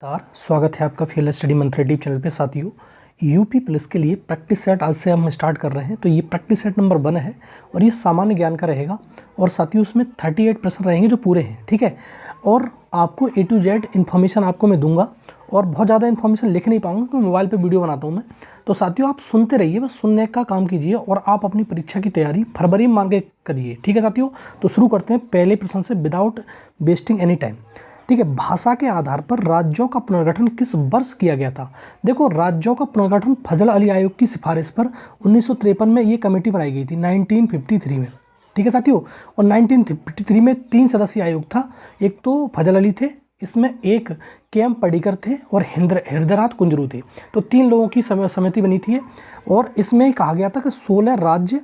स्वागत है आपका field study monthly YouTube channel पे। साथियों, यूपी पुलिस के लिए प्रैक्टिस सेट आज से हम स्टार्ट कर रहे हैं। तो ये प्रैक्टिस सेट नंबर 1 है और ये सामान्य ज्ञान का रहेगा और साथियों उसमें 38 प्रश्न रहेंगे जो पूरे हैं, ठीक है। और आपको A to Z इन्फॉर्मेशन आपको मैं दूंगा और बहुत ज़्यादा इन्फॉर्मेशन लिख नहीं पाऊंगा क्योंकि मोबाइल पर वीडियो बनाता हूँ मैं। तो साथियों आप सुनते रहिए, बस सुनने का काम कीजिए और आप अपनी परीक्षा की तैयारी फरवरी में मान के करिए, ठीक है साथियों। तो शुरू करते हैं पहले प्रश्न से विदाउट वेस्टिंग एनी टाइम, ठीक है। भाषा के आधार पर राज्यों का पुनर्गठन किस वर्ष किया गया था? देखो, राज्यों का पुनर्गठन फजल अली आयोग की सिफारिश पर 1953 में ये कमेटी बनाई गई थी 1953 में, ठीक है साथियों। और 1953 में 3 सदस्यीय आयोग था। एक तो फजल अली थे, इसमें एक KM पडिक्कर थे और हृदयनाथ कुंजरू थे। तो 3 लोगों की समिति बनी थी और इसमें कहा गया था कि 16 राज्य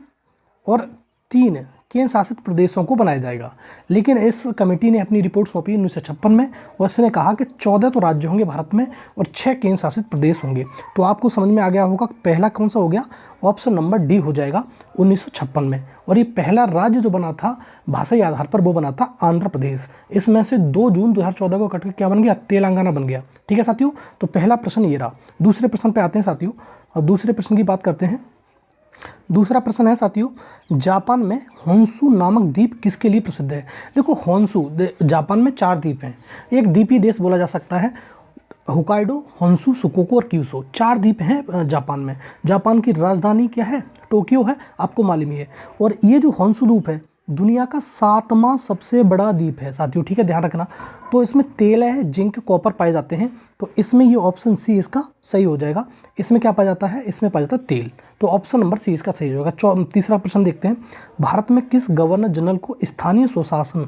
और 3 केंद्र शासित प्रदेशों को बनाया जाएगा। लेकिन इस कमेटी ने अपनी रिपोर्ट सौंपी 1956 में और इसने कहा कि 14 तो राज्य होंगे भारत में और 6 केंद्र शासित प्रदेश होंगे। तो आपको समझ में आ गया होगा पहला कौन सा हो गया, ऑप्शन नंबर डी हो जाएगा 1956 में। और ये पहला राज्य जो बना था भाषाई आधार पर वो बना था आंध्र प्रदेश। इसमें से 2 जून 2014 को कट के क्या बन गया, तेलंगाना बन गया, ठीक है साथियों। तो पहला प्रश्न ये रहा। दूसरे प्रश्न पे आते हैं साथियों और दूसरे प्रश्न की बात करते हैं। दूसरा प्रश्न है साथियों, जापान में होन्शु नामक द्वीप किसके लिए प्रसिद्ध है? देखो, होन्शु जापान में 4 द्वीप हैं, एक द्वीपीय देश बोला जा सकता है। होकाइडो, होन्शु, सुकोकू और क्यूशू 4 द्वीप हैं जापान में। जापान की राजधानी क्या है? टोक्यो है, आपको मालूम ही है। और ये जो होन्शु द्वीप है दुनिया का 7वां सबसे बड़ा द्वीप है साथियों, ठीक है, ध्यान रखना। तो इसमें तेल है, जिंक, कॉपर पाए जाते हैं। तो इसमें ये ऑप्शन सी इसका सही हो जाएगा। इसमें क्या पाया जाता है? इसमें पाया जाता है तेल। तो ऑप्शन नंबर सी इसका सही हो जाएगा। तीसरा प्रश्न देखते हैं। भारत में किस गवर्नर जनरल को स्थानीय स्वशासन,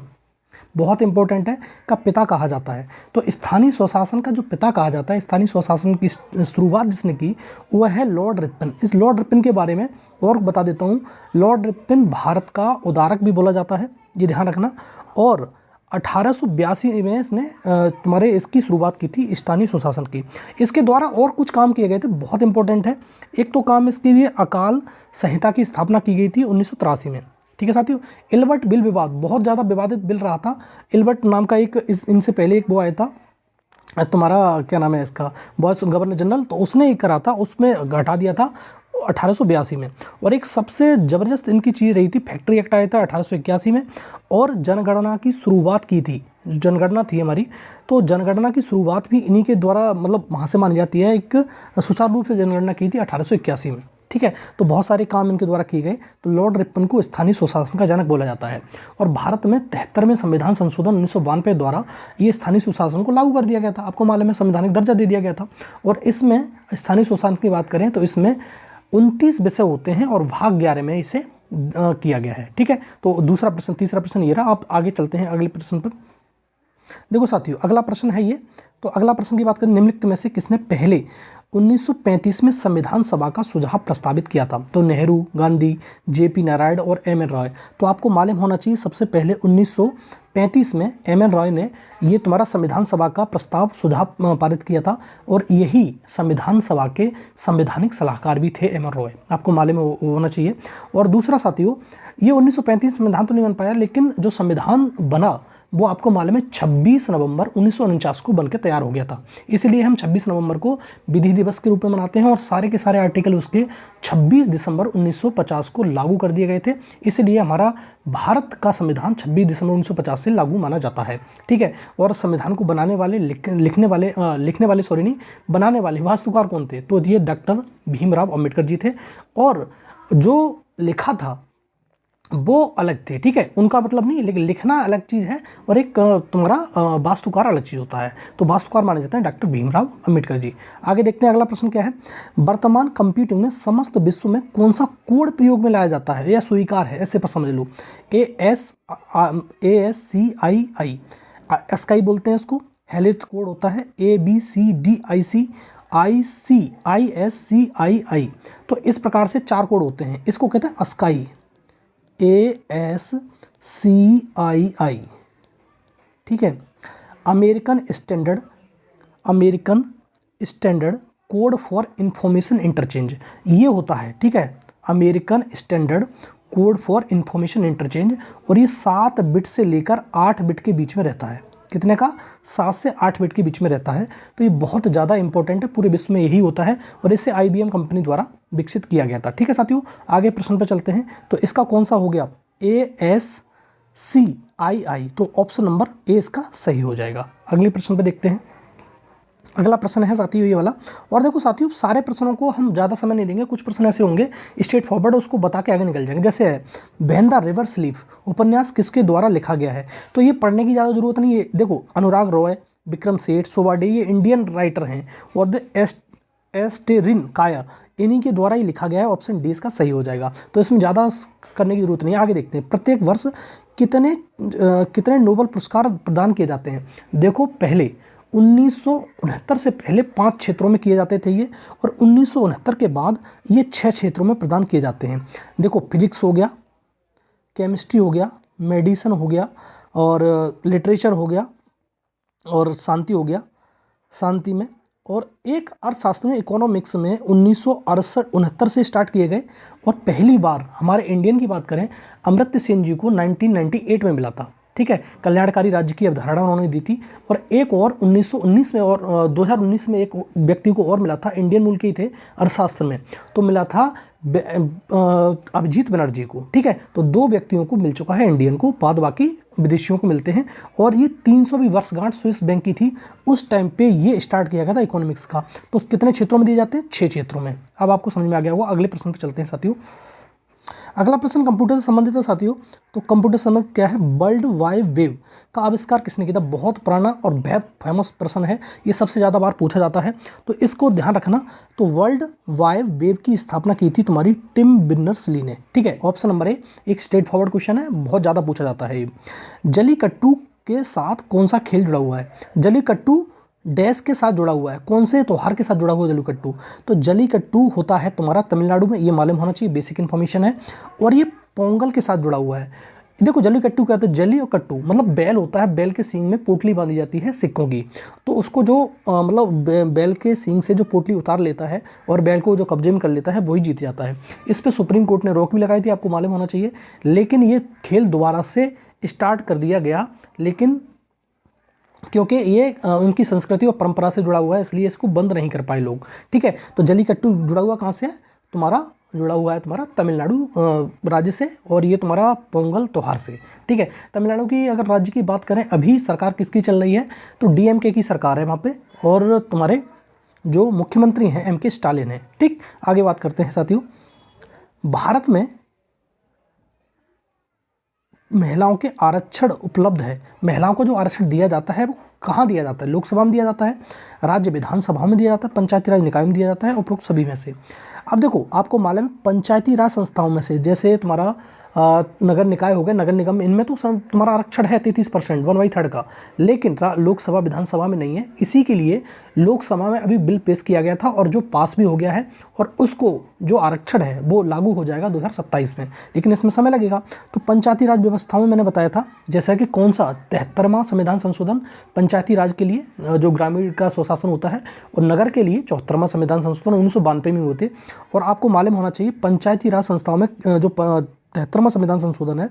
बहुत इंपॉर्टेंट है, का पिता कहा जाता है? तो स्थानीय स्वशासन का जो पिता कहा जाता है, स्थानीय स्वशासन की शुरुआत जिसने की वह है लॉर्ड रिपन। इस लॉर्ड रिपन के बारे में और बता देता हूँ। लॉर्ड रिपन भारत का उदारक भी बोला जाता है, ये ध्यान रखना। और 1882 में इसने इसकी शुरुआत की थी स्थानीय स्वशासन की। इसके द्वारा और कुछ काम किए गए थे, बहुत इंपॉर्टेंट है। एक तो काम इसके लिए अकाल संहिता की स्थापना की गई थी 1983 में, ठीक है साथियों। इल्बर्ट बिल विवाद, बहुत ज़्यादा विवादित बिल रहा था। इल्बर्ट नाम का एक इनसे पहले एक वो आया था, क्या नाम है इसका, बॉयस गवर्नर जनरल, तो उसने एक करा था, उसमें घटा दिया था 1882 में। और एक सबसे ज़बरदस्त इनकी चीज़ रही थी, फैक्ट्री एक्ट आया था 1881 में। और जनगणना की शुरुआत की थी, जनगणना थी हमारी, तो जनगणना की शुरुआत भी इन्हीं के द्वारा, मतलब वहाँ से मानी जाती है। एक सुचारू रूप से जनगणना की थी 1881 में, ठीक है। तो बहुत सारे काम इनके द्वारा किए गए। तो लॉर्ड रिपन को स्थानीय स्वशासन का जनक बोला जाता है। और भारत में 73वें संविधान संशोधन 1992 द्वारा ये स्थानीय स्वशासन को लागू कर दिया गया था। आपको मालूम है, संवैधानिक दर्जा दे दिया गया था। और इसमें स्थानीय स्वशासन की बात करें तो इसमें 29 विषय होते हैं और भाग 11 में इसे किया गया है, ठीक है। तो तीसरा प्रश्न ये रहा। आप आगे चलते हैं अगले प्रश्न पर। देखो साथियों, अगला प्रश्न है ये। तो अगला प्रश्न की बात करें, निम्नलिखित में से किसने पहले 1935 में संविधान सभा का सुझाव प्रस्तावित किया था? तो नेहरू, गांधी, JP नारायण और MN रॉय। तो आपको मालूम होना चाहिए सबसे पहले 1935 में MN रॉय ने ये तुम्हारा संविधान सभा का प्रस्ताव सुझाव पारित किया था। और यही संविधान सभा के संवैधानिक सलाहकार भी थे MN रॉय, आपको मालूम होना चाहिए। और दूसरा साथियों, ये 1935 संविधान तो नहीं बन पाया, लेकिन जो संविधान बना वो आपको मालूम है 26 नवंबर 1949 को बनकर तैयार हो गया था। इसलिए हम 26 नवंबर को विधि दिवस के रूप में मनाते हैं और सारे के सारे आर्टिकल उसके 26 दिसंबर 1950 को लागू कर दिए गए थे। इसलिए हमारा भारत का संविधान 26 दिसंबर 1950 से लागू माना जाता है, ठीक है। और संविधान को बनाने वाले बनाने वाले वास्तुकार कौन थे? तो ये डॉक्टर भीमराव अम्बेडकर जी थे। और जो लिखा था वो अलग थे, ठीक है, उनका मतलब नहीं, लेकिन लिखना अलग चीज़ है और एक तुम्हारा वास्तुकार अलग चीज़ होता है। तो वास्तुकार माने जाते हैं डॉक्टर भीमराव अम्बेडकर जी। आगे देखते हैं अगला प्रश्न क्या है। वर्तमान कंप्यूटिंग में समस्त विश्व में कौन सा कोड प्रयोग में लाया जाता है या स्वीकार है? ऐसे पर समझ लो, ASCII, स्काई बोलते हैं इसको। हेलिथ कोड होता है ABCDIC ICISCII। तो इस प्रकार से 4 कोड होते हैं, इसको कहते हैं स्काई, ASCII, ठीक है। American standard code for information interchange, ये होता है, ठीक है, American standard code for information interchange. और ये 7 बिट से लेकर 8 बिट के बीच में रहता है, कितने का? 7 से 8 बिट के बीच में रहता है। तो ये बहुत ज़्यादा इंपॉर्टेंट है, पूरे विश्व में यही होता है और इसे IBM कंपनी द्वारा विकसित किया गया था। ठीक है साथियों, आगे प्रश्न पर चलते हैं। तो इसका कौन सा हो गया? ASCII, तो ऑप्शन नंबर ए इसका सही हो जाएगा। अगले प्रश्न पर देखते हैं। अगला प्रश्न है साथियों ये वाला, और देखो साथियों सारे प्रश्नों को हम ज़्यादा समय नहीं देंगे, कुछ प्रश्न ऐसे होंगे स्ट्रेट फॉरवर्ड, उसको बता के आगे निकल जाएंगे। जैसे है बहन द रिवर स्लीप उपन्यास किसके द्वारा लिखा गया है? तो ये पढ़ने की ज़्यादा जरूरत नहीं है। देखो अनुराग रॉय, विक्रम सेठ, सोवाडे, ये इंडियन राइटर हैं और द एस्टेरिन काया, इन्हीं के द्वारा ही लिखा गया है। ऑप्शन डी इसका सही हो जाएगा। तो इसमें ज़्यादा करने की जरूरत नहीं है। आगे देखते हैं, प्रत्येक वर्ष कितने नोबेल पुरस्कार प्रदान किए जाते हैं? देखो पहले 1969 से पहले 5 क्षेत्रों में किए जाते थे ये, और 1969 के बाद ये 6 क्षेत्रों में प्रदान किए जाते हैं। देखो फिजिक्स हो गया, केमिस्ट्री हो गया, मेडिसिन हो गया, और लिटरेचर हो गया, और शांति हो गया, शांति में, और एक अर्थशास्त्र में, इकोनॉमिक्स में 1969 से स्टार्ट किए गए। और पहली बार हमारे इंडियन की बात करें, अमर्त्य सेन जी को 1998 में मिला था। ठीक है, कल्याणकारी राज्य की अवधारणा उन्होंने दी थी। और एक और 1919 में और 2019 में एक व्यक्ति को और मिला था, इंडियन मूल के ही थे अर्थशास्त्र में, तो मिला था अभिजीत बनर्जी को। ठीक है, तो 2 व्यक्तियों को मिल चुका है इंडियन को, बाद बाकी विदेशियों को मिलते हैं। और ये 300वीं वर्षगांठ स्विस बैंक की थी, उस टाइम पे ये स्टार्ट किया गया था इकोनॉमिक्स का। तो कितने क्षेत्रों में दिए जाते हैं? 6 क्षेत्रों में। अब आपको समझ में आ गया होगा। अगले प्रश्न पर चलते हैं साथियों। अगला प्रश्न कंप्यूटर से संबंधित है साथियों। तो कंप्यूटर से संबंधित क्या है? वर्ल्ड वाइड वेब का आविष्कार किसने किया था? बहुत पुराना और बेहद फेमस प्रश्न है, ये सबसे ज़्यादा बार पूछा जाता है, तो इसको ध्यान रखना। तो वर्ल्ड वाइड वेब की स्थापना की थी तुम्हारी टिम बिर्नर्स-ली ने। ठीक है, ऑप्शन नंबर ए एक स्ट्रेट फॉरवर्ड क्वेश्चन है, बहुत ज़्यादा पूछा जाता है। जलीकट्टू के साथ कौन सा खेल जुड़ा हुआ है? जलीकट्टू डैश के साथ जुड़ा हुआ है, कौन से त्योहार के साथ जुड़ा हुआ है जलीकट्टू? तो जलीकट्टू होता है तुम्हारा तमिलनाडु में, ये मालूम होना चाहिए, बेसिक इन्फॉर्मेशन है। और ये पोंगल के साथ जुड़ा हुआ है। देखो जलीकट्टू क्या होता है? जली और कट्टू मतलब बैल होता है, बैल के सींग में पोटली बांधी जाती है सिक्कों की, तो उसको जो मतलब बैल के सींग से जो पोटली उतार लेता है और बैल को जो कब्जे में कर लेता है वही जीत जाता है। इस पर सुप्रीम कोर्ट ने रोक भी लगाई थी, आपको मालूम होना चाहिए, लेकिन ये खेल दोबारा से स्टार्ट कर दिया गया, लेकिन क्योंकि ये उनकी संस्कृति और परंपरा से जुड़ा हुआ है, इसलिए इसको बंद नहीं कर पाए लोग। ठीक है, तो जलीकट्टू जुड़ा हुआ कहाँ से है? तुम्हारा जुड़ा हुआ है तुम्हारा तमिलनाडु राज्य से, और ये तुम्हारा पोंगल त्यौहार से। ठीक है, तमिलनाडु की अगर राज्य की बात करें, अभी सरकार किसकी चल रही है? तो DMK की सरकार है वहाँ पे, और तुम्हारे जो मुख्यमंत्री हैं MK स्टालिन है। ठीक, आगे बात करते हैं साथियों। भारत में महिलाओं के आरक्षण उपलब्ध है, महिलाओं को जो आरक्षण दिया जाता है वो कहाँ दिया जाता है? लोकसभा में दिया जाता है, राज्य विधानसभा में दिया जाता है, पंचायती राज निकाय में दिया जाता है, उपरोक्त सभी में से। अब देखो आपको मालूम है पंचायती राज संस्थाओं में से, जैसे तुम्हारा नगर निकाय हो गए, नगर निगम, इनमें तो तुम्हारा आरक्षण है 33%, 1/3 का, लेकिन लोकसभा विधानसभा में नहीं है। इसी के लिए लोकसभा में अभी बिल पेश किया गया था और जो पास भी हो गया है, और उसको जो आरक्षण है वो लागू हो जाएगा 2027 में, लेकिन इसमें समय लगेगा। तो पंचायती राज व्यवस्थाओं में मैंने बताया था, जैसा कि कौन सा 73वां संविधान संशोधन पंचायती राज के लिए जो ग्रामीण का स्वशासन होता है, और नगर के लिए 74वां संविधान संशोधन 1992 में हुए थे। और आपको मालूम होना चाहिए पंचायती राज संस्थाओं में जो 73वां संविधान संशोधन है,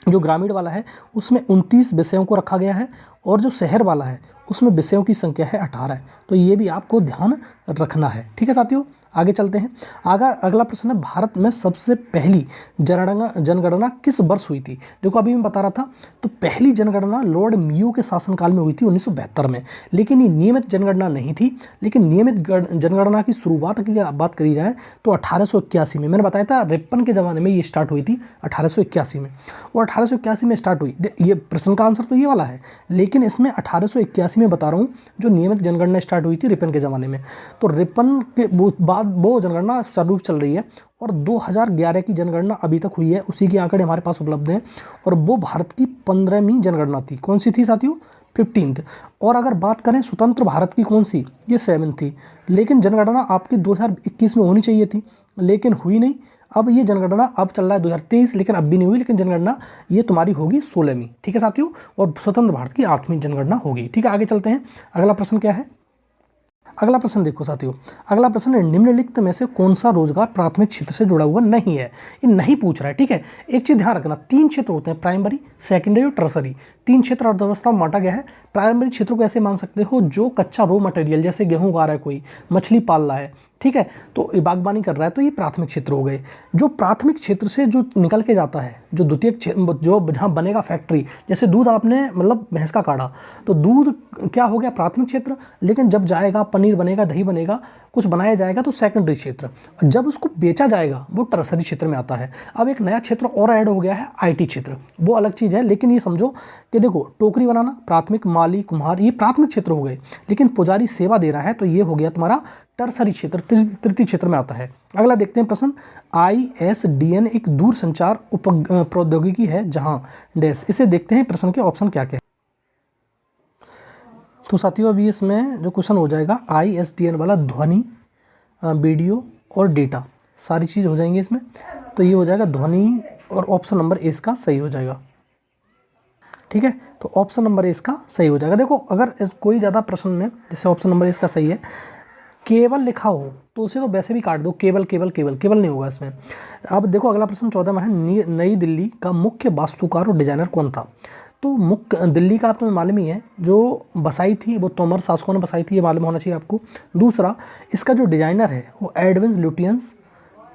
जो ग्रामीण वाला है उसमें 29 विषयों को रखा गया है, और जो शहर वाला है उसमें विषयों की संख्या है 18। तो ये भी आपको ध्यान रखना है। ठीक है साथियों, आगे चलते हैं। अगला प्रश्न है, भारत में सबसे पहली जनगणना किस वर्ष हुई थी? देखो अभी मैं बता रहा था, तो पहली जनगणना लॉर्ड मियो के शासनकाल में हुई थी 1972 में, लेकिन ये नियमित जनगणना नहीं थी। लेकिन नियमित जनगणना की शुरुआत की बात करी जाए तो 1881 में, मैंने बताया था रिपन के ज़माने में ये स्टार्ट हुई थी 1881 में, और 1881 में स्टार्ट हुई। ये प्रश्न का आंसर तो ये वाला है, लेकिन इसमें 1881 में बता रहा हूँ जो नियमित जनगणना स्टार्ट हुई थी रिपन के ज़माने में। तो रिपन के बाद वो जनगणना स्वरूप चल रही है, और 2011 की जनगणना अभी तक हुई है, उसी के आंकड़े हमारे पास उपलब्ध हैं, और वो भारत की 15वीं जनगणना थी। कौन सी थी साथियों? 15th। और अगर बात करें स्वतंत्र भारत की कौन सी? ये 7 थी। लेकिन जनगणना आपकी 2021 में होनी चाहिए थी, लेकिन हुई नहीं। अब ये जनगणना अब चल रहा है 2023, लेकिन अब भी नहीं हुई, लेकिन जनगणना ये तुम्हारी होगी 16वीं। ठीक है साथियों, और स्वतंत्र भारत की 8वीं जनगणना होगी। ठीक है, आगे चलते हैं। अगला प्रश्न क्या है? अगला प्रश्न देखो साथियों, अगला प्रश्न है निम्नलिखित में से कौन सा रोजगार प्राथमिक क्षेत्र से जुड़ा हुआ नहीं है। ये नहीं पूछ रहा है, ठीक है। एक चीज ध्यान रखना, 3 क्षेत्र होते हैं, प्राइमरी, सेकेंडरी और टर्सरी। 3 क्षेत्र अर्थव्यवस्था में बांटा गया है। प्राइमरी क्षेत्र को ऐसे मान सकते हो जो कच्चा रॉ मटेरियल, जैसे गेहूं उगा रहा है कोई, मछली पाल रहा है, ठीक है, तो बागबानी कर रहा है, तो ये प्राथमिक क्षेत्र हो गए। जो प्राथमिक क्षेत्र से जो निकल के जाता है, जो द्वितीयक जो जहाँ बनेगा फैक्ट्री, जैसे दूध आपने मतलब भैंस का काढ़ा, तो दूध क्या हो गया प्राथमिक क्षेत्र, लेकिन जब जाएगा पनीर बनेगा, दही बनेगा, कुछ बनाया जाएगा तो सेकेंडरी क्षेत्र, जब उसको बेचा जाएगा वो टर्सरी क्षेत्र में आता है। अब एक नया क्षेत्र और ऐड हो गया है आईटी क्षेत्र, वो अलग चीज़ है, लेकिन ये समझो कि देखो टोकरी बनाना प्राथमिक, माली, कुम्हार, ये प्राथमिक क्षेत्र हो गए, लेकिन पुजारी सेवा दे रहा है तो ये हो गया तुम्हारा टर्सरी क्षेत्र, तृतीय क्षेत्र में आता है। अगला देखते हैं प्रश्न, ISDN एक दूर संचार प्रौद्योगिकी है जहां डैश, इसे देखते हैं प्रश्न के ऑप्शन क्या क्या। तो साथियों अभी इसमें जो क्वेश्चन हो जाएगा ISDN वाला ध्वनि, वीडियो और डेटा, सारी चीज़ हो जाएंगी इसमें, तो ये हो जाएगा ध्वनि, और ऑप्शन नंबर ए इसका सही हो जाएगा, ठीक है। तो ऑप्शन नंबर ए इसका सही हो जाएगा। देखो अगर कोई ज़्यादा प्रश्न में जैसे ऑप्शन नंबर ए इसका सही है, केवल लिखा हो तो उसे तो वैसे भी काट दो, केवल केवल केवल केवल नहीं होगा इसमें। अब देखो अगला प्रश्न 14 में है, नई दिल्ली का मुख्य वास्तुकार और डिजाइनर कौन था। तो मुख्य दिल्ली का आपको मालूम ही है, जो बसाई थी वो तोमर शासकों ने बसाई थी, ये मालूम होना चाहिए आपको। दूसरा, इसका जो डिजाइनर है वो एडविन लुटियंस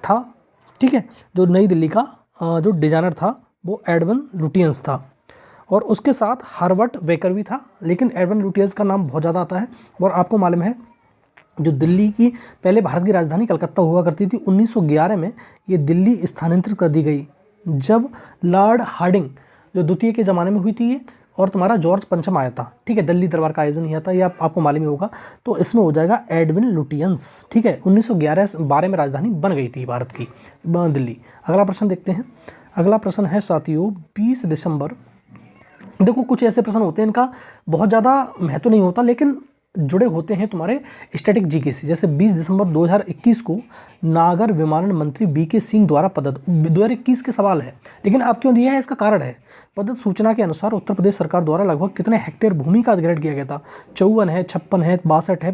था, ठीक है, जो नई दिल्ली का जो डिजाइनर था वो एडविन लुटियंस था, और उसके साथ हार्वर्ट बेकर भी था, लेकिन एडविन लुटियंस का नाम बहुत ज़्यादा आता है। और आपको मालूम है जो दिल्ली की पहले भारत की राजधानी कलकत्ता हुआ करती थी, 1911 में ये दिल्ली स्थानांतरित कर दी गई, जब लॉर्ड हार्डिंग जो द्वितीय के ज़माने में हुई थी ये, और तुम्हारा जॉर्ज पंचम आया था, ठीक है, दिल्ली दरबार का आयोजन किया था, ये आपको मालूम ही होगा। तो इसमें हो जाएगा एडविन लुटियंस, ठीक है। 1911-12 में राजधानी बन गई थी भारत की दिल्ली। अगला प्रश्न देखते हैं। अगला प्रश्न है साथियों 20 दिसंबर, देखो कुछ ऐसे प्रश्न होते हैं इनका बहुत ज़्यादा महत्व नहीं होता, लेकिन जुड़े होते हैं तुम्हारे स्टैटिक जीके से। जैसे 20 दिसंबर 2021 को नागर विमानन मंत्री BK सिंह द्वारा प्रदत्त, 2021 के सवाल है, लेकिन अब क्यों दिया है इसका कारण है, प्रदत्त सूचना के अनुसार उत्तर प्रदेश सरकार द्वारा लगभग कितने हेक्टेयर भूमि का अधिग्रहण किया गया था। 54 है, 56 है, 62 है,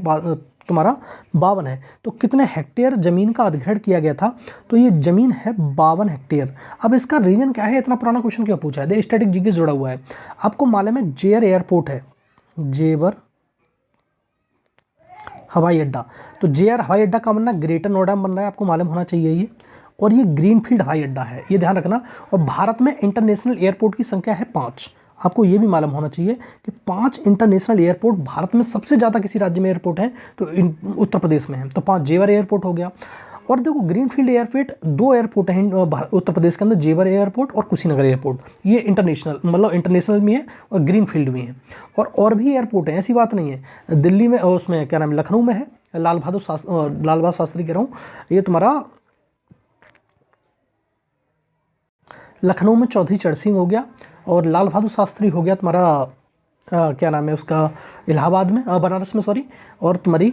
तुम्हारा 52 है। तो कितने हेक्टेयर जमीन का अधिग्रहण किया गया था, तो ये जमीन है 52 हेक्टेयर। अब इसका रीजन क्या है, इतना पुराना क्वेश्चन क्यों पूछा है, स्टैटिक जीके जुड़ा हुआ है। आपको मालूम है जेवर एयरपोर्ट है, जेवर हवाई अड्डा, तो जेआर हवाई अड्डा का बनना ग्रेटर नोएडा में बन रहा है, आपको मालूम होना चाहिए ये, और ये ग्रीनफील्ड हवाई अड्डा है, ये ध्यान रखना। और भारत में इंटरनेशनल एयरपोर्ट की संख्या है 5, आपको ये भी मालूम होना चाहिए कि 5 इंटरनेशनल एयरपोर्ट भारत में, सबसे ज़्यादा किसी राज्य में एयरपोर्ट है तो उत्तर प्रदेश में है, तो 5 जेवर एयरपोर्ट हो गया। और देखो ग्रीनफील्ड एयरपोर्ट 2 एयरपोर्ट हैं उत्तर प्रदेश के अंदर, जेवर एयरपोर्ट और कुशीनगर एयरपोर्ट, ये इंटरनेशनल मतलब इंटरनेशनल भी है और ग्रीनफील्ड भी है। और भी एयरपोर्ट है, ऐसी बात नहीं है। दिल्ली में उसमें क्या नाम, लखनऊ में है लाल बहादुर शास्त्री कह रहा हूँ, ये तुम्हारा लखनऊ में चौधरी चरण सिंह हो गया, और लाल बहादुर शास्त्री हो गया तुम्हारा क्या नाम है उसका, इलाहाबाद में, बनारस में सॉरी। और तुम्हारी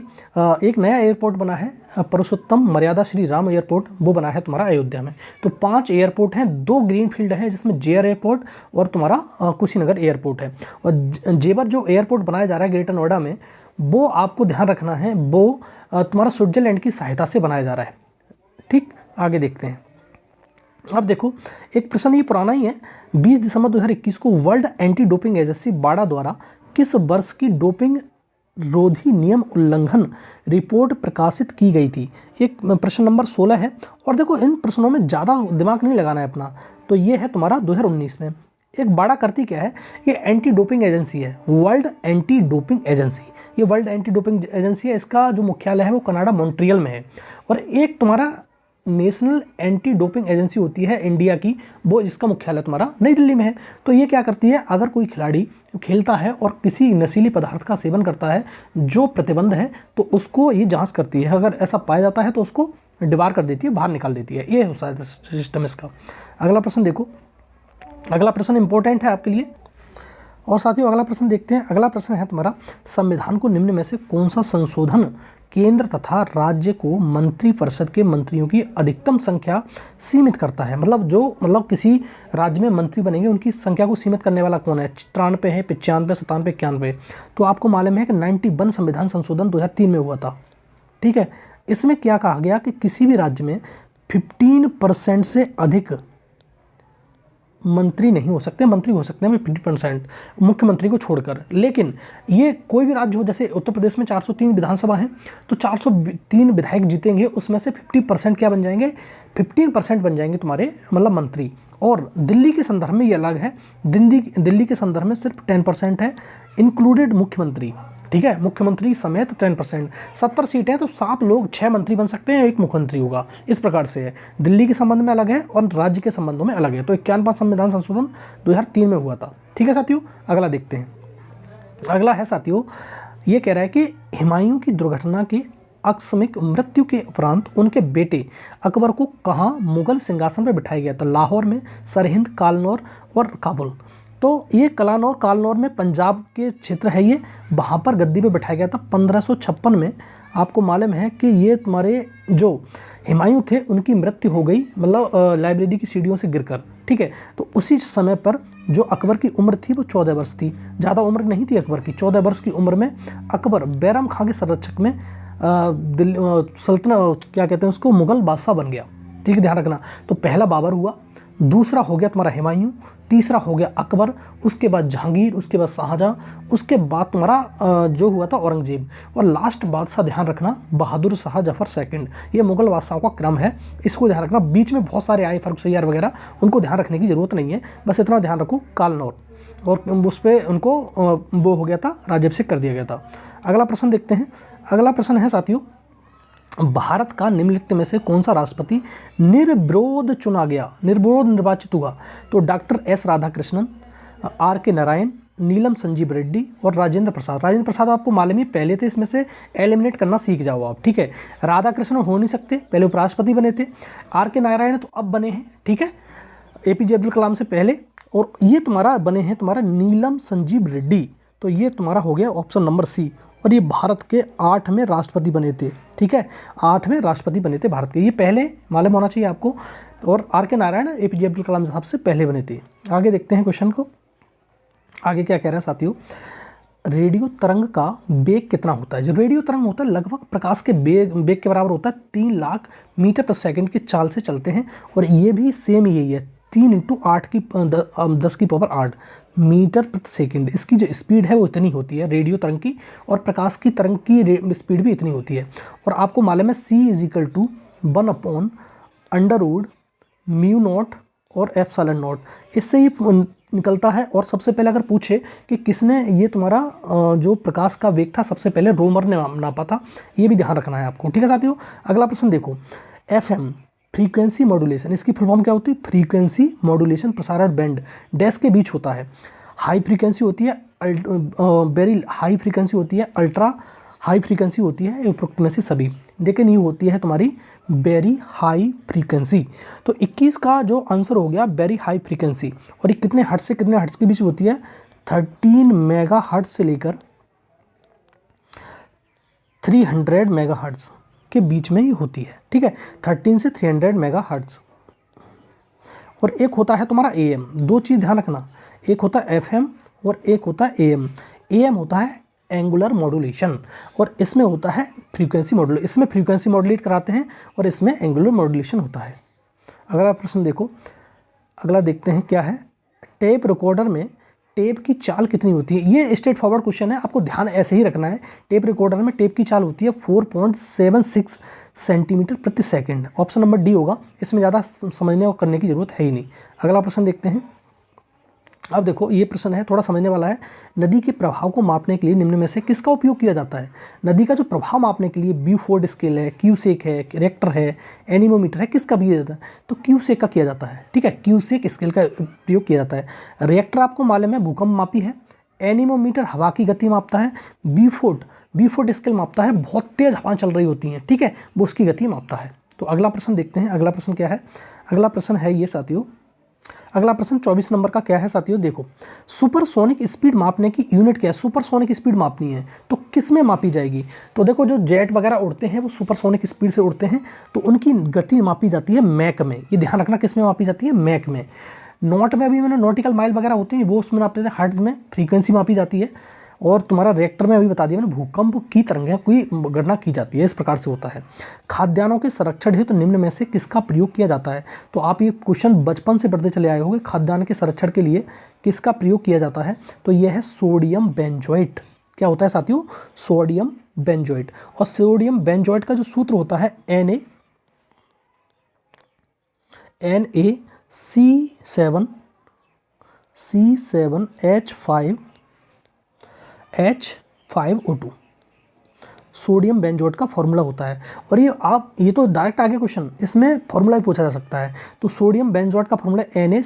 एक नया एयरपोर्ट बना है पुरुषोत्तम मर्यादा श्री राम एयरपोर्ट, वो बना है तुम्हारा अयोध्या में। तो 5 एयरपोर्ट हैं, 2 ग्रीनफील्ड हैं जिसमें जेवर एयरपोर्ट और तुम्हारा कुशीनगर एयरपोर्ट है। और जेवर जो एयरपोर्ट बनाया जा रहा है ग्रेटर नोएडा में, वो आपको ध्यान रखना है, वो तुम्हारा स्विट्जरलैंड की सहायता से बनाया जा रहा है, ठीक। आगे देखते हैं। अब देखो एक प्रश्न ये पुराना ही है, 20 दिसंबर 2021 को वर्ल्ड एंटी डोपिंग एजेंसी बाड़ा द्वारा किस वर्ष की डोपिंग रोधी नियम उल्लंघन रिपोर्ट प्रकाशित की गई थी। एक प्रश्न नंबर 16 है, और देखो इन प्रश्नों में ज़्यादा दिमाग नहीं लगाना है अपना, तो ये है तुम्हारा 2019 में। एक बाड़ा करती क्या है, ये एंटी डोपिंग एजेंसी है, वर्ल्ड एंटी डोपिंग एजेंसी, ये वर्ल्ड एंटी डोपिंग एजेंसी है, इसका जो मुख्यालय है वो कनाडा मॉन्ट्रियल में है। और एक तुम्हारा नेशनल एंटी डोपिंग एजेंसी होती है इंडिया की, वो जिसका मुख्यालय तुम्हारा नई दिल्ली में है। तो ये क्या करती है, अगर कोई खिलाड़ी खेलता है और किसी नशीली पदार्थ का सेवन करता है जो प्रतिबंध है, तो उसको ये जांच करती है, अगर ऐसा पाया जाता है तो उसको डिबार कर देती है, बाहर निकाल देती है, ये हो सकता है सिस्टम इसका। अगला प्रश्न देखो, अगला प्रश्न इंपॉर्टेंट है आपके लिए। और साथियों अगला प्रश्न देखते हैं। अगला प्रश्न है तुम्हारा, संविधान को निम्न में से कौन सा संशोधन केंद्र तथा राज्य को मंत्रिपरिषद के मंत्रियों की अधिकतम संख्या सीमित करता है? मतलब किसी राज्य में मंत्री बनेंगे उनकी संख्या को सीमित करने वाला कौन है? 93 है, 95, 97, 91। तो आपको मालूम है कि 91 संविधान संशोधन 2003 में हुआ था। ठीक है, इसमें क्या कहा गया कि किसी भी राज्य में 15% से अधिक मंत्री नहीं हो सकते, मंत्री हो सकते हैं 50% मुख्यमंत्री को छोड़कर। लेकिन ये कोई भी राज्य हो, जैसे उत्तर प्रदेश में 403 विधानसभा हैं, तो 403 विधायक जीतेंगे, उसमें से 50% क्या बन जाएंगे? 15% बन जाएंगे तुम्हारे मतलब मंत्री। और दिल्ली के संदर्भ में ये अलग है, दिल्ली के संदर्भ में सिर्फ 10% है, इंक्लूडेड मुख्यमंत्री। ठीक है, मुख्यमंत्री समेत 10%। 70 सीटें हैं तो 7 लोग 6 मंत्री बन सकते हैं, 1 मुख्यमंत्री होगा। इस प्रकार से है, दिल्ली के संबंध में अलग है और राज्य के संबंधों में अलग है। तो 91वां संविधान संशोधन 2003 में हुआ था। ठीक है साथियों, अगला देखते हैं। अगला है साथियों, ये कह रहा है कि हुमायूं की दुर्घटना की आकस्मिक मृत्यु के उपरांत उनके बेटे अकबर को कहाँ मुगल सिंहासन पर बिठाया गया था? लाहौर में, सरहिंद, कालनौर और काबुल। तो ये कालनौर में पंजाब के क्षेत्र है, ये वहाँ पर गद्दी पे बिठाया गया था 1556 में। आपको मालूम है कि ये तुम्हारे जो हुमायूं थे उनकी मृत्यु हो गई, मतलब लाइब्रेरी की सीढ़ियों से गिरकर। ठीक है, तो उसी समय पर जो अकबर की उम्र थी वो 14 वर्ष थी, ज़्यादा उम्र नहीं थी अकबर की। 14 वर्ष की उम्र में अकबर बैरम खां के संरक्षक में सल्तनत क्या कहते हैं उसको, मुगल बादशाह बन गया। ठीक है, ध्यान रखना। तो पहला बाबर हुआ, दूसरा हो गया तुम्हारा हुमायूं, तीसरा हो गया अकबर, उसके बाद जहांगीर, उसके बाद शाहजहां, उसके बाद तुम्हारा जो हुआ था औरंगजेब, और लास्ट बादशाह ध्यान रखना बहादुर शाह जफर सेकंड। ये मुगल बादशाहों का क्रम है, इसको ध्यान रखना। बीच में बहुत सारे आए, फर्रुख सैयार वगैरह, उनको ध्यान रखने की जरूरत नहीं है, बस इतना ध्यान रखो कालनौर, और उस पर उनको वो हो गया था, राज्याभिषेक कर दिया गया था। अगला प्रश्न देखते हैं। अगला प्रश्न है साथियों, भारत का निम्नलिखित में से कौन सा राष्ट्रपति निर्विरोध चुना गया, निर्विरोध निर्वाचित हुआ? तो डॉक्टर एस राधाकृष्णन, आर के नारायण, नीलम संजीव रेड्डी और राजेंद्र प्रसाद। राजेंद्र प्रसाद आपको मालूम ही पहले थे, इसमें से एलिमिनेट करना सीख जाओ आप। ठीक है, राधाकृष्णन हो नहीं सकते, पहले उपराष्ट्रपति बने थे। आर के नारायण तो अब बने हैं, ठीक है, एपीजे अब्दुल कलाम से पहले। और ये तुम्हारा बने हैं तुम्हारा नीलम संजीव रेड्डी, तो ये तुम्हारा हो गया ऑप्शन नंबर सी। और ये भारत के 8वें राष्ट्रपति बने थे। ठीक है, 8वें राष्ट्रपति बने थे भारत के, ये पहले मालूम होना चाहिए आपको। और आर के नारायण एपीजे अब्दुल कलाम साहब से पहले बने थे। आगे देखते हैं क्वेश्चन को, आगे क्या कह रहा है साथियों। रेडियो तरंग का वेग कितना होता है? जो रेडियो तरंग होता है लगभग प्रकाश के वेग के बराबर होता है। 3 लाख मीटर प्रति सेकंड की चाल से चलते हैं। और ये भी सेम यही है, 3 × 8 की 10 की पावर 8 मीटर प्रति सेकंड। इसकी जो स्पीड है वो इतनी होती है रेडियो तरंग की, और प्रकाश की तरंग की स्पीड भी इतनी होती है। और आपको मालूम है C = 1/√μ0 और ε0, इससे ही निकलता है। और सबसे पहले अगर पूछे कि किसने ये तुम्हारा जो प्रकाश का वेग था सबसे पहले रोमर ने नापा था, ये भी ध्यान रखना है आपको। ठीक है साथियों, अगला प्रश्न देखो। FM फ्रीक्वेंसी मॉड्यूलेशन, इसकी फुल फॉर्म क्या होती है? फ्रीक्वेंसी मॉड्यूलेशन प्रसारण बैंड डैश के बीच होता है। हाई फ्रीक्वेंसी होती है, वेरी हाई फ्रीक्वेंसी होती है, अल्ट्रा हाई फ्रीक्वेंसी होती है, उपरोक्त में से सभी। लेकिन ये होती है तुम्हारी वेरी हाई फ्रीक्वेंसी। तो 21 का जो आंसर हो गया वेरी हाई फ्रीक्वेंसी। और ये कितने हर्ट्ज से कितने हर्ट्ज के बीच होती है? 13 मेगाहर्ट्ज से लेकर 300 मेगाहर्ट्ज के बीच में ही होती है। ठीक है, 13 से 300 मेगाहर्ट्ज। और एक होता है तुम्हारा AM। दो चीज़ ध्यान रखना, एक होता है FM और एक होता है AM। AM होता है एंगुलर मॉड्यूलेशन और इसमें होता है फ्रीक्वेंसी मॉड्यूलेशन। इसमें फ्रीक्वेंसी मॉड्यूलेट कराते हैं और इसमें एंगुलर मॉड्यूलेशन होता है। अगला प्रश्न देखो, अगला देखते हैं क्या है। टेप रिकॉर्डर में टेप की चाल कितनी होती है? ये स्ट्रेट फॉरवर्ड क्वेश्चन है, आपको ध्यान ऐसे ही रखना है। टेप रिकॉर्डर में टेप की चाल होती है 4.76 सेंटीमीटर प्रति सेकंड। ऑप्शन नंबर डी होगा, इसमें ज़्यादा समझने और करने की जरूरत है ही नहीं। अगला प्रश्न देखते हैं। अब देखो ये प्रश्न है थोड़ा समझने वाला है। नदी के प्रभाव को मापने के लिए निम्न में से किसका उपयोग किया जाता है? नदी का जो प्रभाव मापने के लिए ब्यूफोर्ड स्केल है, क्यूसेक है, रेक्टर है, एनीमोमीटर है, किसका भी किया जाता है? तो क्यूसेक का किया जाता है। ठीक है, क्यूसेक स्केल का उपयोग किया जाता है। रिएक्टर आपको मालूम है भूकंप मापी है, एनीमोमीटर हवा की गति मापता है, ब्यूफोर्ड स्केल मापता है बहुत तेज़ हवा चल रही होती हैं, ठीक है, वो उसकी गति मापता है। तो अगला प्रश्न देखते हैं। अगला प्रश्न क्या है? अगला प्रश्न है ये साथियों, अगला प्रश्न 24 नंबर का क्या है साथियों, देखो सुपरसोनिक स्पीड मापने की यूनिट क्या है। सुपरसोनिक स्पीड मापनी है तो किस में मापी जाएगी, तो देखो जो जेट वगैरह उड़ते हैं वो सुपरसोनिक स्पीड से उड़ते हैं, तो उनकी गति मापी जाती है मैक में। ये ध्यान रखना, किस में मापी जाती है, मैक में। नॉट में अभी मैंने नॉटिकल माइल वगैरह होते हैं वो उसमें मापते हैं, हर्ट्ज में फ्रीक्वेंसी मापी जाती है। और तुम्हारा रिएक्टर में अभी बता दिया मैंने, भूकंप की तरंगें कोई गणना की जाती है, इस प्रकार से होता है। खाद्यान्नों के संरक्षण हेतु तो निम्न में से किसका प्रयोग किया जाता है, तो आप ये क्वेश्चन बचपन से पढ़ते चले आए होंगे। खाद्यान्न के संरक्षण के लिए किसका प्रयोग किया जाता है, तो यह है सोडियम बेंजोएट। क्या होता है साथियों, सोडियम बेंजोएट। और सोडियम बेंजोएट का जो सूत्र होता है Na सोडियम बेंजोएट का फॉर्मूला होता है। और ये तो डायरेक्ट आगे क्वेश्चन, इसमें फॉर्मूला भी पूछा जा सकता है। तो सोडियम बेंजोएट का formula Na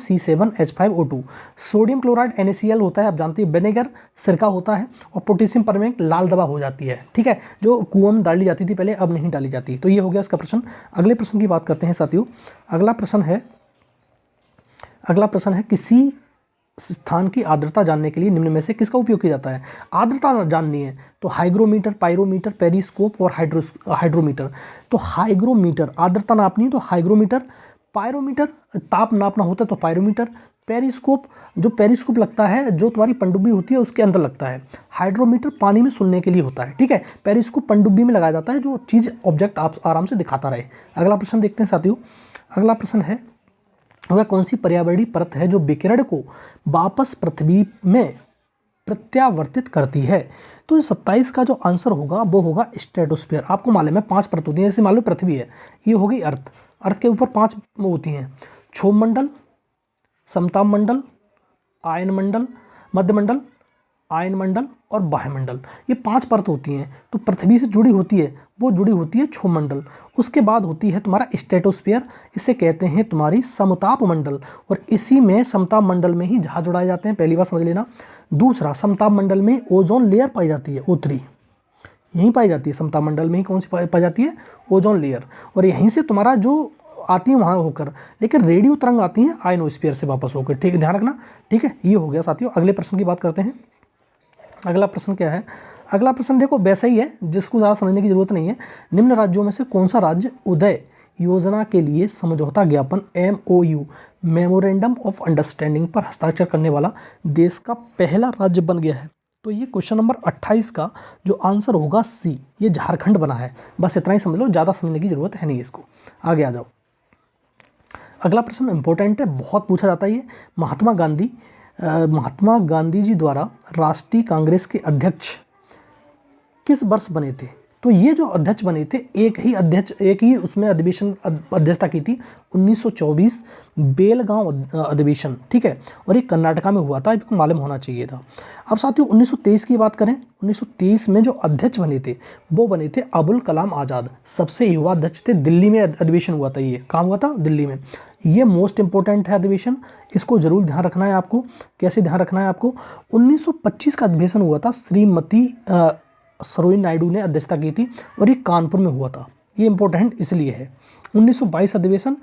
sodium chloride NaCl होता है, आप जानते हैं। विनेगर सिरका होता है। और पोटेशियम परमैंगनेट लाल दवा हो जाती है, ठीक है, जो कुआं में डाली जाती थी पहले, अब नहीं डाली जाती। तो ये हो गया इसका प्रश्न। अगले प्रश्न की बात करते हैं साथियों। अगला प्रश्न है किसी स्थान की आर्द्रता जानने के लिए निम्न में से किसका उपयोग किया जाता है। आर्द्रता जाननी है तो हाइग्रोमीटर, पायरोमीटर, पेरिस्कोप और हाइड्रोमीटर। तो हाइग्रोमीटर आर्द्रता नापनी है तो हाइग्रोमीटर, पायरोमीटर ताप नापना होता है तो पायरोमीटर, पेरिस्कोप जो पेरिस्कोप लगता है जो तुम्हारी पनडुब्बी होती है उसके अंदर लगता है, हाइड्रोमीटर पानी में सुनने के लिए होता है, ठीक है। पेरिस्कोप पनडुब्बी में लगाया जाता है जो चीज़ ऑब्जेक्ट आप आराम से दिखाता रहे। अगला प्रश्न देखते हैं साथियों। अगला प्रश्न है वह कौन सी पर्यावरणीय परत है जो विकिरण को वापस पृथ्वी में प्रत्यावर्तित करती है। तो 27 का जो आंसर होगा वो होगा स्ट्रेटोस्फीयर। आपको मालूम है 5 परत होती हैं, जैसे मान लो पृथ्वी है, ये होगी अर्थ के ऊपर 5 होती हैं, क्षोभमंडल, समताप मंडल, आयन मंडल, मध्यमंडल, आयन मंडल और वायुमंडल। ये 5 परत होती हैं। तो पृथ्वी से जुड़ी होती है वो जुड़ी होती है क्षोभमंडल। उसके बाद होती है तुम्हारा स्ट्रेटोस्फीयर, इसे कहते हैं तुम्हारी समताप मंडल। और इसी में समताप मंडल में ही जहाज उड़ाए जाते हैं, पहली बार समझ लेना। दूसरा, समताप मंडल में ओजोन लेयर पाई जाती है, O3 यहीं पाई जाती है। समताप मंडल में ही कौन सी पाई जाती है, ओजोन लेयर। और यहीं से तुम्हारा जो आती है वहाँ होकर, लेकिन रेडियो तरंग आती हैं आयनोस्फीयर से वापस होकर, ठीक है, ध्यान रखना, ठीक है। ये हो गया साथियों। अगले प्रश्न की बात करते हैं। अगला प्रश्न क्या है, अगला प्रश्न देखो वैसा ही है, जिसको ज़्यादा समझने की जरूरत नहीं है। निम्न राज्यों में से कौन सा राज्य उदय योजना के लिए समझौता ज्ञापन MOU मेमोरेंडम ऑफ अंडरस्टैंडिंग पर हस्ताक्षर करने वाला देश का पहला राज्य बन गया है। तो ये क्वेश्चन नंबर 28 का जो आंसर होगा C, ये झारखंड बना है। बस इतना ही समझ लो, ज़्यादा समझने की जरूरत है नहीं इसको। आगे आ जाओ। अगला प्रश्न इंपॉर्टेंट है, बहुत पूछा जाता है ये। महात्मा गांधी जी द्वारा राष्ट्रीय कांग्रेस के अध्यक्ष किस वर्ष बने थे। तो ये जो अध्यक्ष बने थे, एक ही उसमें अधिवेशन अध्यक्षता की थी, 1924 बेलगांव अधिवेशन, ठीक है। और ये कर्नाटका में हुआ था, आपको मालूम होना चाहिए था। अब साथियों 1923 की बात करें, 1923 में जो अध्यक्ष बने थे वो बने थे अबुल कलाम आज़ाद, सबसे युवा अध्यक्ष थे। दिल्ली में अधिवेशन हुआ था, ये कहाँ हुआ था, दिल्ली में। ये मोस्ट इंपॉर्टेंट है अधिवेशन, इसको जरूर ध्यान रखना है आपको। कैसे ध्यान रखना है आपको, 1925 का अधिवेशन हुआ था, श्रीमती सरोजिनी नायडू ने अध्यक्षता की थी और ये कानपुर में हुआ था। ये इंपॉर्टेंट इसलिए है। 1922 अधिवेशन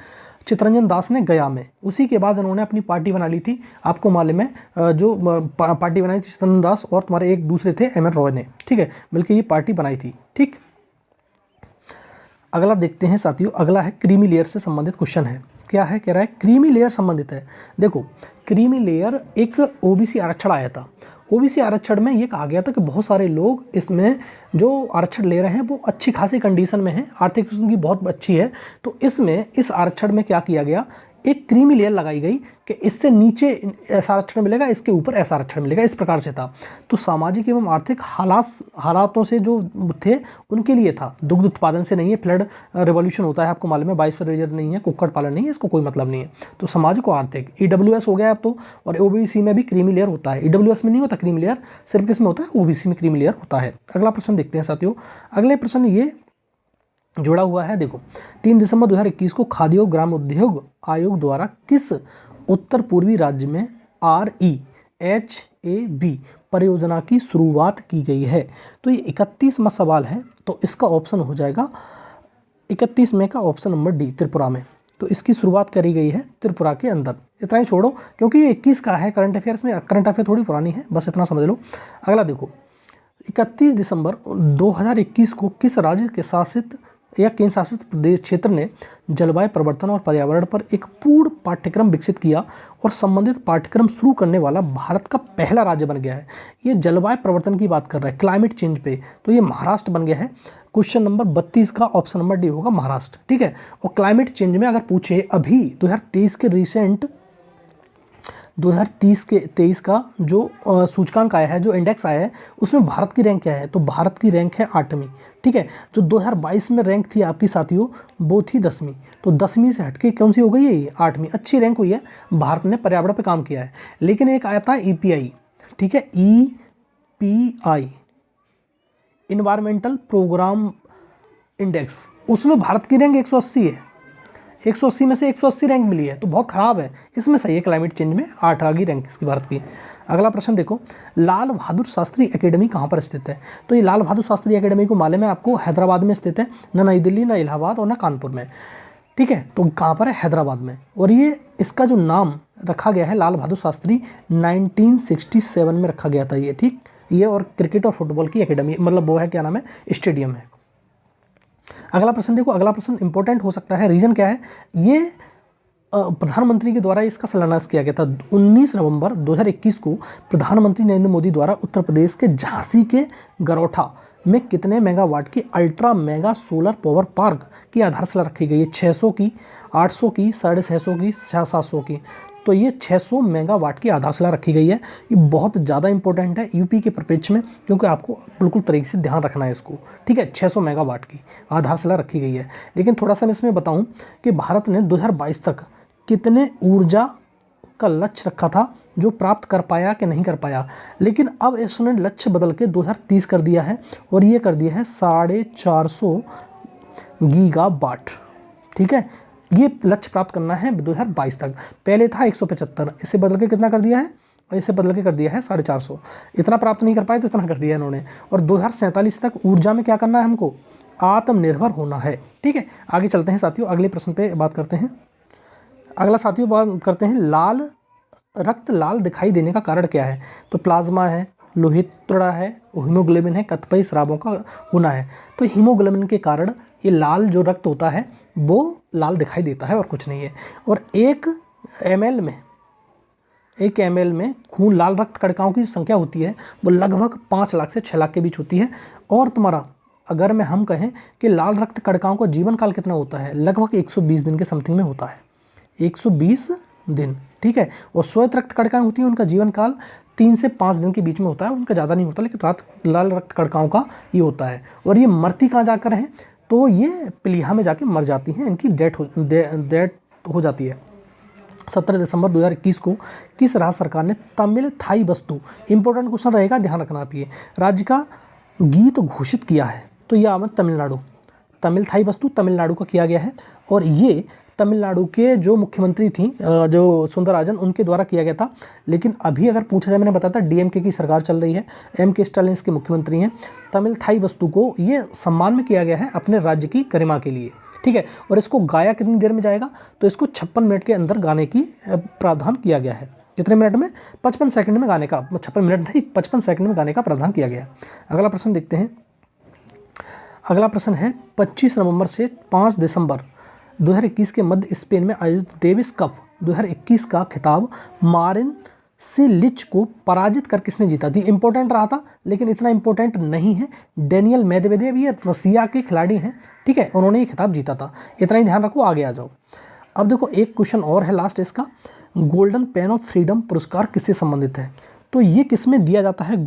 चित्तरंजन दास ने गया में, उसी के बाद इन्होंने अपनी पार्टी बना ली थी। आपको मालूम है जो पार्टी बनाई थी चित्तरंजन दास और तुम्हारे एक दूसरे थे MN रॉय ने, ठीक है, मिलकर ये पार्टी बनाई थी, ठीक। अगला देखते हैं साथियों। अगला है क्रीमी लेयर से संबंधित क्वेश्चन है। क्या है, कह रहा है क्रीमी लेयर संबंधित है। देखो क्रीमी लेयर एक OBC आरक्षण आया था। OBC आरक्षण में ये कहा गया था कि बहुत सारे लोग इसमें जो आरक्षण ले रहे हैं वो अच्छी खासी कंडीशन में हैं, आर्थिक स्थिति उनकी बहुत अच्छी है। तो इसमें इस आरक्षण में क्या किया गया, एक क्रीमी लेयर लगाई गई कि इससे नीचे ऐसा आरक्षण मिलेगा, इसके ऊपर ऐसा आरक्षण मिलेगा, इस प्रकार से था। तो सामाजिक एवं आर्थिक हालातों से जो थे उनके लिए था, दुग्ध उत्पादन से नहीं है। फ्लड रिवॉल्यूशन होता है, आपको मालूम है, बायोस्फीयर रिजर्व नहीं है, कुक्कुट पालन नहीं है, इसको कोई मतलब नहीं है। तो सामाजिक और आर्थिक EWS हो गया अब तो। और OBC में भी क्रीमी लेयर होता है, EWS में नहीं होता क्रीमी लेयर, सिर्फ किसमें होता है, OBC में क्रीमी लेयर होता है। अगला प्रश्न देखते हैं साथियों। अगले प्रश्न ये जुड़ा हुआ है, देखो 3 दिसंबर 2021 को खाद्य और ग्राम उद्योग आयोग द्वारा किस उत्तर पूर्वी राज्य में REHAB परियोजना की शुरुआत की गई है। तो ये 31वां सवाल है, तो इसका ऑप्शन हो जाएगा 31 में का ऑप्शन नंबर D, त्रिपुरा में। तो इसकी शुरुआत करी गई है त्रिपुरा के अंदर। इतना ही छोड़ो क्योंकि ये 21 का है करंट अफेयर्स में, करंट अफेयर थोड़ी पुरानी है, बस इतना समझ लो। अगला देखो, 31 दिसंबर 2021 को किस राज्य के शासित या केंद्र शासित प्रदेश क्षेत्र ने जलवायु परिवर्तन और पर्यावरण पर एक पूर्ण पाठ्यक्रम विकसित किया और संबंधित पाठ्यक्रम शुरू करने वाला भारत का पहला राज्य बन गया है? ये जलवायु परिवर्तन की बात कर रहा है, क्लाइमेट चेंज पे, तो ये महाराष्ट्र बन गया है। क्वेश्चन नंबर 32 का ऑप्शन नंबर डी होगा महाराष्ट्र, ठीक है। और क्लाइमेट चेंज में अगर पूछे अभी 2023 के रिसेंट 2023 का जो सूचकांक आया है, जो इंडेक्स आया है, उसमें भारत की रैंक क्या है? तो भारत की रैंक है 8वीं, ठीक है। जो 2022 में रैंक थी आपकी साथियों वो थी 10वीं, तो 10वीं से हटके कौन सी हो गई है? ये 8वीं। अच्छी रैंक हुई है, भारत ने पर्यावरण पे काम किया है। लेकिन एक आया था EPI, ठीक है, EPI इन्वायरमेंटल प्रोग्राम इंडेक्स, उसमें भारत की रैंक 180 है। 180 में से 180 रैंक मिली है, तो बहुत ख़राब है। इसमें सही है क्लाइमेट चेंज में 8 आ गई रैंक इसकी भारत की। अगला प्रश्न देखो, लाल बहादुर शास्त्री एकेडमी कहाँ पर स्थित है? तो ये लाल बहादुर शास्त्री एकेडमी को मालूम है आपको, हैदराबाद में स्थित है, ना नई दिल्ली, ना इलाहाबाद और ना कानपुर में, ठीक है। तो कहाँ पर है? हैदराबाद में। और ये इसका जो नाम रखा गया है लाल बहादुर शास्त्री 1967 में रखा गया था ये, ठीक। ये और क्रिकेट और फुटबॉल की एकेडमी, मतलब वो है, क्या नाम है, स्टेडियम है। अगला प्रश्न देखो, अगला प्रश्न इंपॉर्टेंट हो सकता है। रीजन क्या है? ये प्रधानमंत्री के द्वारा इसका शिलान्यास किया गया था 19 नवंबर 2021 को। प्रधानमंत्री नरेंद्र मोदी द्वारा उत्तर प्रदेश के झांसी के गरौठा में कितने मेगावाट की ultra mega solar power park की आधारशिला रखी गई है? 600 की, 800 की, 650 की, 700 की। तो ये 600 मेगावाट की आधारशिला रखी गई है। ये बहुत ज़्यादा इंपॉर्टेंट है यूपी के परिप्रेक्ष्य में, क्योंकि आपको बिल्कुल तरीके से ध्यान रखना है इसको, ठीक है। 600 मेगावाट की आधारशिला रखी गई है। लेकिन थोड़ा सा मैं इसमें बताऊं कि भारत ने 2022 तक कितने ऊर्जा का लक्ष्य रखा था, जो प्राप्त कर पाया कि नहीं कर पाया। लेकिन अब इसने लक्ष्य बदल के 2030 कर दिया है, और ये कर दिया है 450 गीगावाट, ठीक है। ये लक्ष्य प्राप्त करना है 2022 तक। पहले था 175, इसे बदल के कितना कर दिया है? और इसे बदल के कर दिया है 450। इतना प्राप्त नहीं कर पाए तो इतना कर दिया इन्होंने। और 2047 तक ऊर्जा में क्या करना है हमको? आत्मनिर्भर होना है, ठीक है। आगे चलते हैं साथियों, अगले प्रश्न पे बात करते हैं। अगला साथियों बात करते हैं, लाल रक्त लाल दिखाई देने का कारण क्या है? तो प्लाज्मा है, लोहितड़ा है, हीमोग्लोबिन है, कतिपय स्रावों का होना है। तो हीमोग्लोबिन के कारण ये लाल जो रक्त होता है वो लाल दिखाई देता है और कुछ नहीं है। और 1 ml में खून लाल रक्त कणिकाओं की संख्या होती है वो लगभग 5 लाख से 6 लाख के बीच होती है। और तुम्हारा अगर मैं हम कहें कि लाल रक्त कणिकाओं का जीवन काल कितना होता है, लगभग 120 दिन के समथिंग में होता है, 120 दिन, ठीक है। और श्वेत रक्त कणिकाएं होती हैं, उनका जीवन काल 3 से 5 दिन के बीच में होता है, उनका ज़्यादा नहीं होता, लेकिन लाल रक्त कणिकाओं का ये होता है। और ये मरती कहाँ जाकर हैं? तो ये प्लीहा में जाके मर जाती हैं, इनकी डेथ हो जाती है। 17 दिसंबर 2021 को किस राज्य सरकार ने तमिल थाई वस्तु, इंपॉर्टेंट क्वेश्चन रहेगा, ध्यान रखना आप, ये राज्य का गीत घोषित किया है? तो यह आमद तमिलनाडु, तमिल थाई वस्तु तमिलनाडु का किया गया है। और ये तमिलनाडु के जो मुख्यमंत्री थी, जो सुंदरराजन, उनके द्वारा किया गया था। लेकिन अभी अगर पूछा जाए, मैंने बताया था DMK की सरकार चल रही है, MK स्टालिन इसके मुख्यमंत्री हैं। तमिल थाई वस्तु को ये सम्मान में किया गया है अपने राज्य की गरिमा के लिए, ठीक है। और इसको गाया कितनी देर में जाएगा? तो इसको 56 मिनट के अंदर गाने की प्रावधान किया गया है। कितने मिनट में? 55 सेकंड में गाने का, 56 मिनट नहीं, 55 सेकंड में गाने का प्रावधान किया गया। अगला प्रश्न देखते हैं। अगला प्रश्न है, 25 नवंबर से 5 दिसंबर 2021 के मध्य स्पेन में आयोजित डेविस कप 2021 का खिताब मारिन सिलिच को पराजित कर किसने जीता थी? इंपॉर्टेंट रहा था, लेकिन इतना इंपॉर्टेंट नहीं है। डेनियल मेदवेदेव, ये रसिया के खिलाड़ी हैं, ठीक है, उन्होंने ये खिताब जीता था। इतना ही ध्यान रखो, आगे आ जाओ। अब देखो एक क्वेश्चन और है लास्ट इसका, गोल्डन पेन ऑफ फ्रीडम पुरस्कार किससे संबंधित है? तो ये किस में दिया जाता है?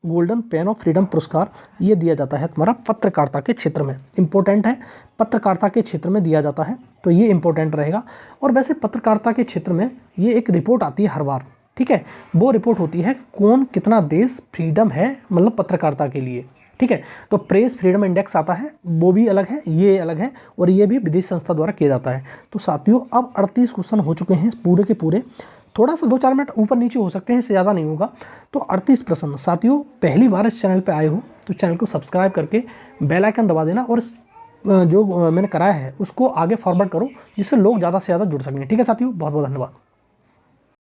गोल्डन पेन ऑफ फ्रीडम पुरस्कार ये दिया जाता है तुम्हारा पत्रकारिता के क्षेत्र में। इंपॉर्टेंट है, पत्रकारिता के क्षेत्र में दिया जाता है, तो ये इंपॉर्टेंट रहेगा। और वैसे पत्रकारिता के क्षेत्र में ये एक रिपोर्ट आती है हर बार, ठीक है। वो रिपोर्ट होती है कौन कितना देश फ्रीडम है, मतलब पत्रकारिता के लिए, ठीक है। तो प्रेस फ्रीडम इंडेक्स आता है, वो भी अलग है, ये अलग है, और ये भी विदेश संस्था द्वारा किया जाता है। तो साथियों अब 38 क्वेश्चन हो चुके हैं पूरे के पूरे, थोड़ा सा 2-4 मिनट ऊपर नीचे हो सकते हैं, इससे ज़्यादा नहीं होगा। तो 38 प्रश्न। साथियों पहली बार इस चैनल पे आए हो तो चैनल को सब्सक्राइब करके बेल आइकन दबा देना, और जो मैंने कराया है उसको आगे फॉरवर्ड करो, जिससे लोग ज़्यादा से ज़्यादा जुड़ सकें। ठीक है साथियों, बहुत बहुत धन्यवाद।